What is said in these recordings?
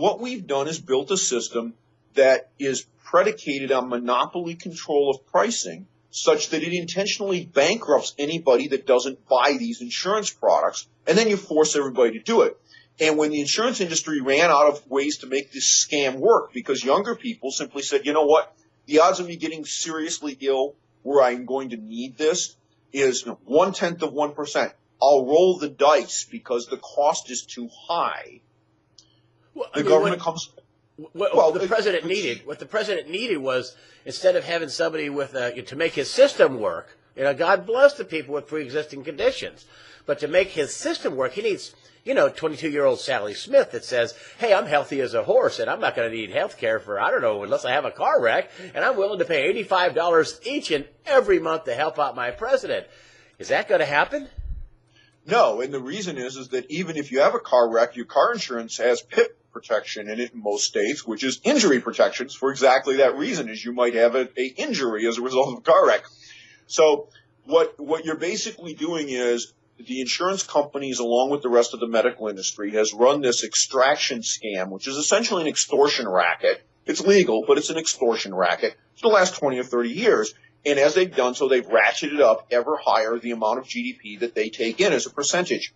what we've done is built a system that is predicated on monopoly control of pricing, such that it intentionally bankrupts anybody that doesn't buy these insurance products, and then you force everybody to do it. And when the insurance industry ran out of ways to make this scam work, because younger people simply said, you know what, the odds of me getting seriously ill where I'm going to need this is 0.1%. I'll roll the dice because the cost is too high. Well, the government comes. What the president needed was, instead of having somebody with to make his system work, God bless the people with pre-existing conditions, but to make his system work, he needs 22-year-old Sally Smith that says, hey, I'm healthy as a horse, and I'm not going to need health care for, I don't know, unless I have a car wreck, and I'm willing to pay $85 each and every month to help out my president. Is that going to happen? No, and the reason is that even if you have a car wreck, your car insurance has PIP protection in it in most states, which is injury protections for exactly that reason, is you might have a injury as a result of a car wreck. So what you're basically doing is the insurance companies, along with the rest of the medical industry, has run this extraction scam, which is essentially an extortion racket. It's legal, but it's an extortion racket for the last 20 or 30 years. And as they've done so, they've ratcheted up ever higher the amount of GDP that they take in as a percentage.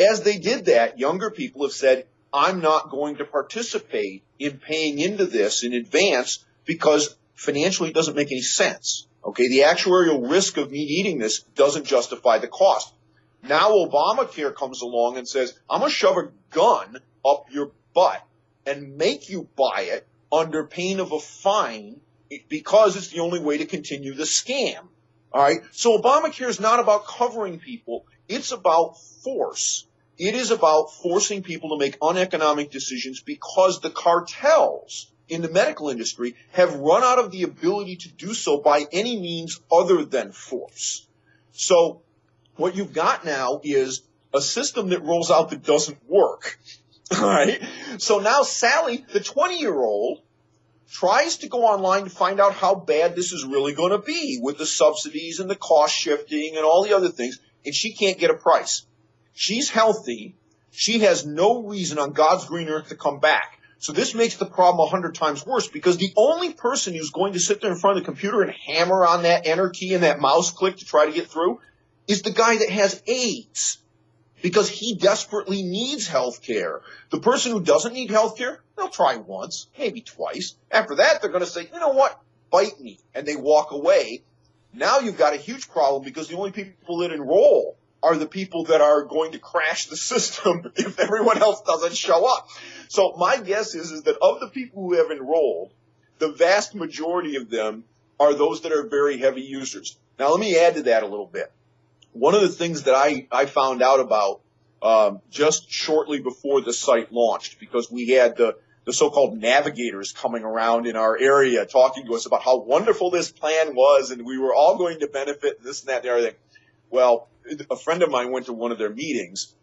As they did that, younger people have said, I'm not going to participate in paying into this in advance because financially it doesn't make any sense. Okay, the actuarial risk of me needing this doesn't justify the cost. Now Obamacare comes along and says, I'm going to shove a gun up your butt and make you buy it under pain of a fine because it's the only way to continue the scam. All right, so Obamacare is not about covering people. It's about force. It is about forcing people to make uneconomic decisions because the cartels in the medical industry have run out of the ability to do so by any means other than force. So what you've got now is a system that rolls out that doesn't work. All right. So now Sally, the 20-year-old, tries to go online to find out how bad this is really going to be with the subsidies and the cost shifting and all the other things, and she can't get a price. She's healthy. She has no reason on God's green earth to come back. So this makes the problem 100 times worse because the only person who's going to sit there in front of the computer and hammer on that enter key and that mouse click to try to get through is the guy that has AIDS because he desperately needs health care. The person who doesn't need health care, they'll try once, maybe twice. After that, they're going to say, you know what, bite me, and they walk away. Now you've got a huge problem because the only people that enroll are the people that are going to crash the system if everyone else doesn't show up. So my guess is that of the people who have enrolled, the vast majority of them are those that are very heavy users. Now, let me add to that a little bit. One of the things that I found out about just shortly before the site launched, because we had the so-called navigators coming around in our area talking to us about how wonderful this plan was and we were all going to benefit, this and that and everything. Well, a friend of mine went to one of their meetings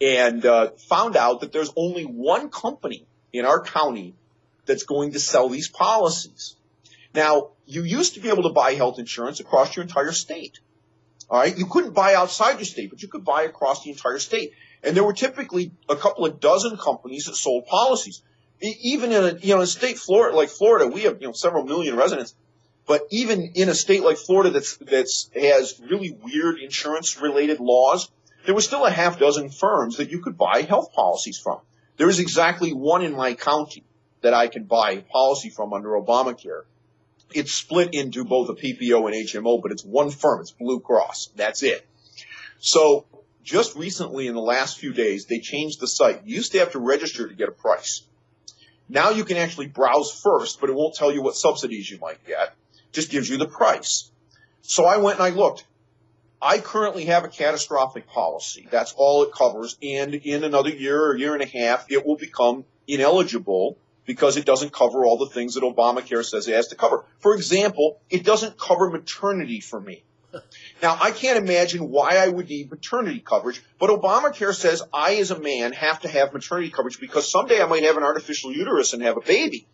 and found out that there's only one company in our county that's going to sell these policies. Now, you used to be able to buy health insurance across your entire state. All right, you couldn't buy outside your state, but you could buy across the entire state. And there were typically a couple of dozen companies that sold policies. Even in a state like Florida, we have several million residents. But even in a state like Florida that's has really weird insurance-related laws, there was still a half dozen firms that you could buy health policies from. There is exactly one in my county that I can buy a policy from under Obamacare. It's split into both a PPO and HMO, but it's one firm. It's Blue Cross. That's it. So just recently in the last few days, they changed the site. You used to have to register to get a price. Now you can actually browse first, but it won't tell you what subsidies you might get. Just gives you the price. So I went and I looked. I currently have a catastrophic policy. That's all it covers. And in another year or year and a half, it will become ineligible because it doesn't cover all the things that Obamacare says it has to cover. For example, it doesn't cover maternity for me. Now, I can't imagine why I would need maternity coverage, but Obamacare says I as a man have to have maternity coverage because someday I might have an artificial uterus and have a baby.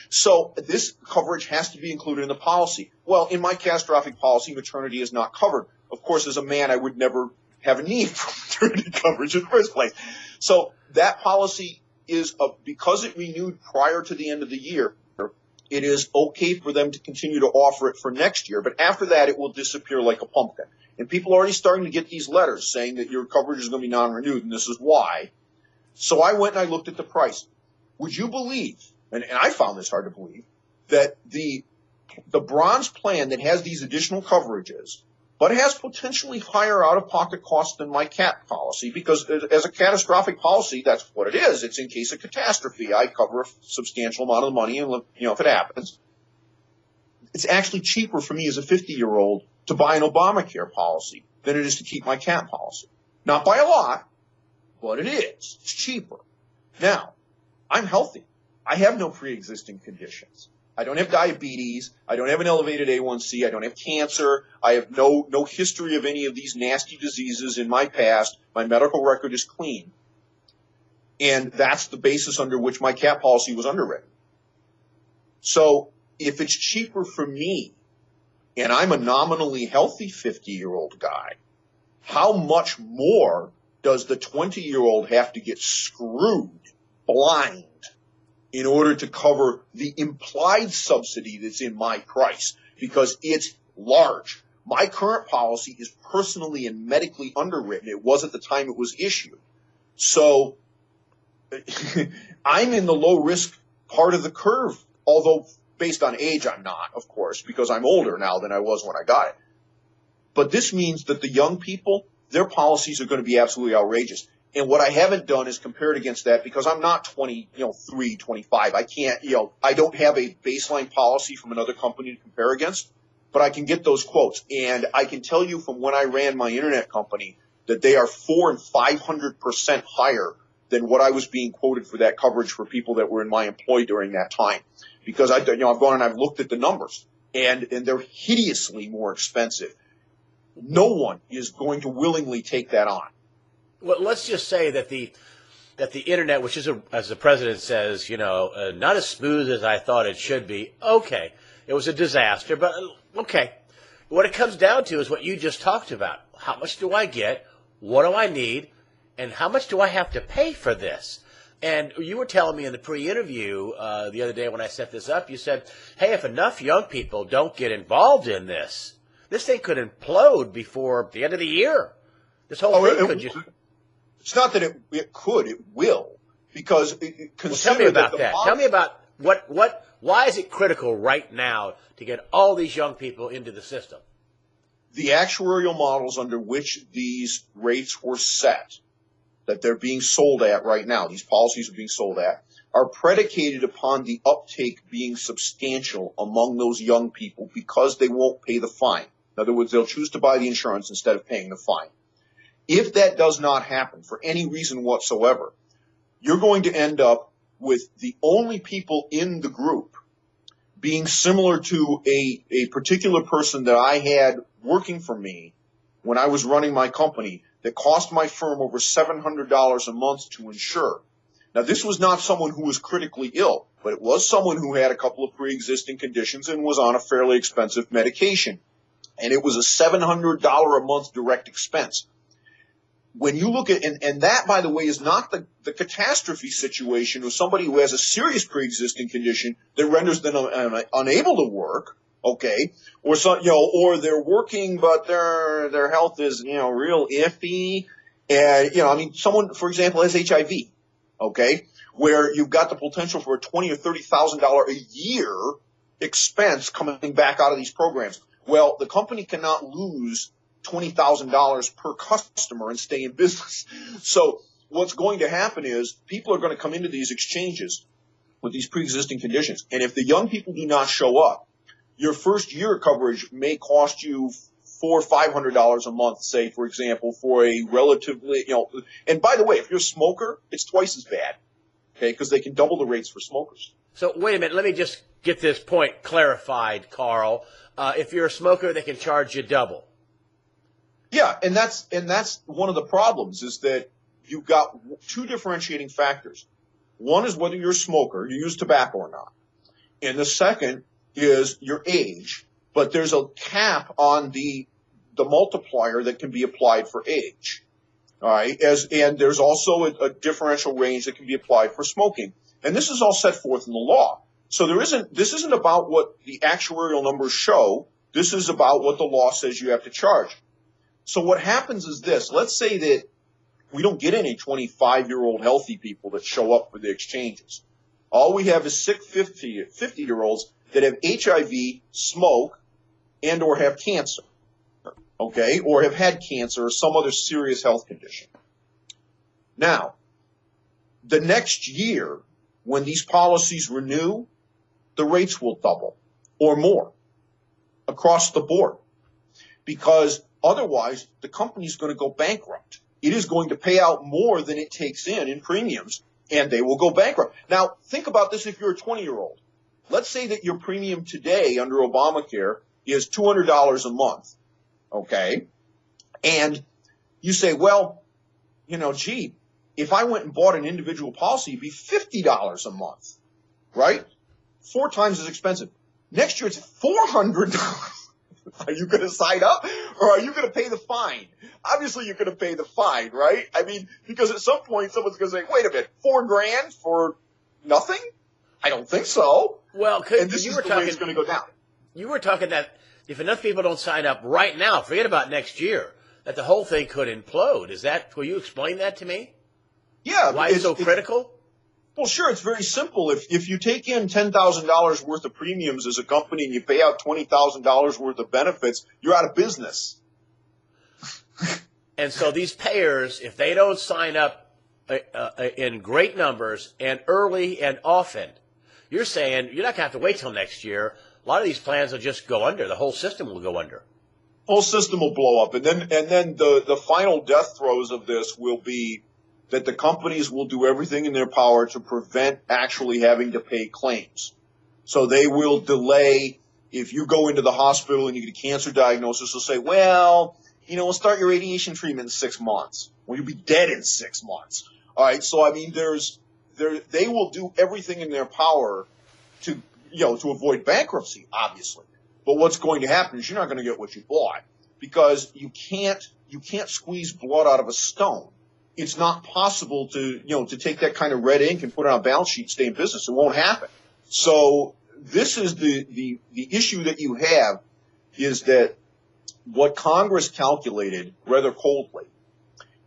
So this coverage has to be included in the policy. Well, in my catastrophic policy, maternity is not covered. Of course, as a man, I would never have a need for maternity coverage in the first place. So that policy because it renewed prior to the end of the year, it is okay for them to continue to offer it for next year. But after that, it will disappear like a pumpkin. And people are already starting to get these letters saying that your coverage is going to be non-renewed, and this is why. So I went and I looked at the price. Would you believe, and I found this hard to believe, that the bronze plan that has these additional coverages, but has potentially higher out-of-pocket costs than my cat policy, because as a catastrophic policy, that's what it is. It's in case of catastrophe. I cover a substantial amount of money, and if it happens. It's actually cheaper for me as a 50-year-old to buy an Obamacare policy than it is to keep my cat policy. Not by a lot, but it is. It's cheaper. Now, I'm healthy. I have no pre-existing conditions. I don't have diabetes. I don't have an elevated A1C. I don't have cancer. I have no history of any of these nasty diseases in my past. My medical record is clean. And that's the basis under which my cat policy was underwritten. So if it's cheaper for me, and I'm a nominally healthy 50-year-old guy, how much more does the 20-year-old have to get screwed blind in order to cover the implied subsidy that's in my price? Because it's large. My current policy is personally and medically underwritten. It was at the time it was issued. So I'm in the low-risk part of the curve, although based on age I'm not, of course, because I'm older now than I was when I got it. But this means that the young people, their policies are going to be absolutely outrageous. And what I haven't done is compare it against that, because I'm not 23, 25. I can't, I don't have a baseline policy from another company to compare against, but I can get those quotes. And I can tell you from when I ran my internet company that they are 400% and 500% higher than what I was being quoted for that coverage for people that were in my employ during that time. Because I've gone and I've looked at the numbers, and they're hideously more expensive. No one is going to willingly take that on. Well, let's just say that the internet, which is, as the president says, not as smooth as I thought it should be. Okay, it was a disaster, but okay. What it comes down to is what you just talked about. How much do I get? What do I need? And how much do I have to pay for this? And you were telling me in the pre-interview the other day when I set this up, you said, hey, if enough young people don't get involved in this thing could implode before the end of the year. This whole thing could just... It's not that it could, it will. Because tell me about that. Tell me about why is it critical right now to get all these young people into the system? The actuarial models under which these rates were set, that they're being sold at right now, these policies are being sold at, are predicated upon the uptake being substantial among those young people because they won't pay the fine. In other words, they'll choose to buy the insurance instead of paying the fine. If that does not happen for any reason whatsoever, you're going to end up with the only people in the group being similar to a particular person that I had working for me when I was running my company that cost my firm over $700 a month to insure. Now, this was not someone who was critically ill, but it was someone who had a couple of pre-existing conditions and was on a fairly expensive medication. And it was a $700 a month direct expense. When you look at, and that, by the way, is not the catastrophe situation of somebody who has a serious pre-existing condition that renders them unable to work, okay, or they're working but their health is real iffy, and someone, for example, has HIV, okay, where you've got the potential for a $20,000 or $30,000 a year expense coming back out of these programs. Well, the company cannot lose $20,000 per customer and stay in business. So what's going to happen is people are going to come into these exchanges with these pre-existing conditions. And if the young people do not show up, your first year coverage may cost you $400 or $500 a month, say, for example, for a relatively, and by the way, if you're a smoker, it's twice as bad, okay, because they can double the rates for smokers. So wait a minute, let me just get this point clarified, Karl. If you're a smoker, they can charge you double. Yeah, and that's one of the problems is that you've got two differentiating factors. One is whether you're a smoker, you use tobacco or not. And the second is your age, but there's a cap on the multiplier that can be applied for age. All right, and there's also a differential range that can be applied for smoking, and this is all set forth in the law. So this isn't about what the actuarial numbers show. This is about what the law says you have to charge. So what happens is this: let's say that we don't get any 25-year-old healthy people that show up for the exchanges. All we have is sick 50-year-olds that have HIV, smoke, and or have cancer. Okay, or have had cancer or some other serious health condition. Now, the next year, when these policies renew, the rates will double or more across the board, because otherwise the company's going to go bankrupt. It is going to pay out more than it takes in premiums, and they will go bankrupt. Now, think about this if you're a 20-year-old. Let's say that your premium today under Obamacare is $200 a month. Okay, and you say, well, gee, if I went and bought an individual policy, it'd be $50 a month, right? 4 times as expensive. Next year, it's $400. Are you going to sign up, or are you going to pay the fine? Obviously, you're going to pay the fine, right? I mean, because at some point, someone's going to say, wait a minute, $4,000 for nothing? I don't think so. Well, and this is the way it's going to go down. You were talking that if enough people don't sign up right now, forget about next year, that the whole thing could implode. Will you explain that to me? Yeah. Why it's so critical? Well, sure. It's very simple. If you take in $10,000 worth of premiums as a company and you pay out $20,000 worth of benefits, you're out of business. And so these payers, if they don't sign up in great numbers and early and often, you're saying you're not going to have to wait till next year. A lot of these plans will just go under. The whole system will go under. Whole system will blow up. And then the final death throes of this will be that the companies will do everything in their power to prevent actually having to pay claims. So they will delay. If you go into the hospital and you get a cancer diagnosis, they'll say, well, we'll start your radiation treatment in 6 months. Well, you'll be dead in 6 months. All right. So, I mean, they will do everything in their power to avoid bankruptcy, obviously. But what's going to happen is you're not going to get what you bought, because you can't squeeze blood out of a stone. It's not possible to take that kind of red ink and put it on a balance sheet and stay in business. It won't happen. So this is the issue that you have, is that what Congress calculated rather coldly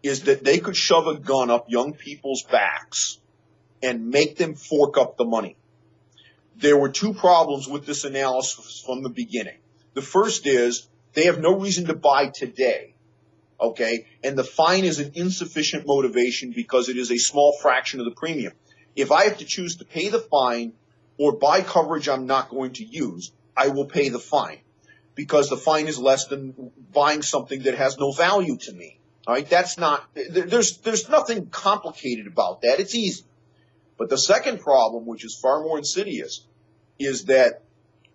is that they could shove a gun up young people's backs and make them fork up the money. There were 2 problems with this analysis from the beginning. The first is they have no reason to buy today, okay? And the fine is an insufficient motivation because it is a small fraction of the premium. If I have to choose to pay the fine or buy coverage I'm not going to use, I will pay the fine, because the fine is less than buying something that has no value to me. All right? There's nothing complicated about that. It's easy. But the second problem, which is far more insidious, is that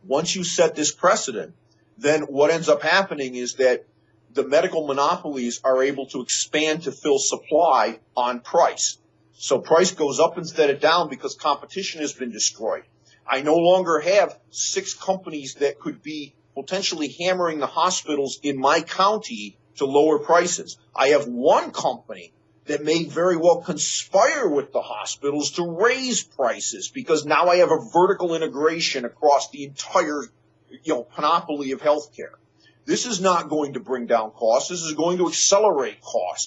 once you set this precedent, then what ends up happening is that the medical monopolies are able to expand to fill supply on price. So price goes up instead of down because competition has been destroyed. I no longer have 6 companies that could be potentially hammering the hospitals in my county to lower prices. I have 1 company that may very well conspire with the hospitals to raise prices, because now I have a vertical integration across the entire, panoply of healthcare. This is not going to bring down costs. This is going to accelerate costs.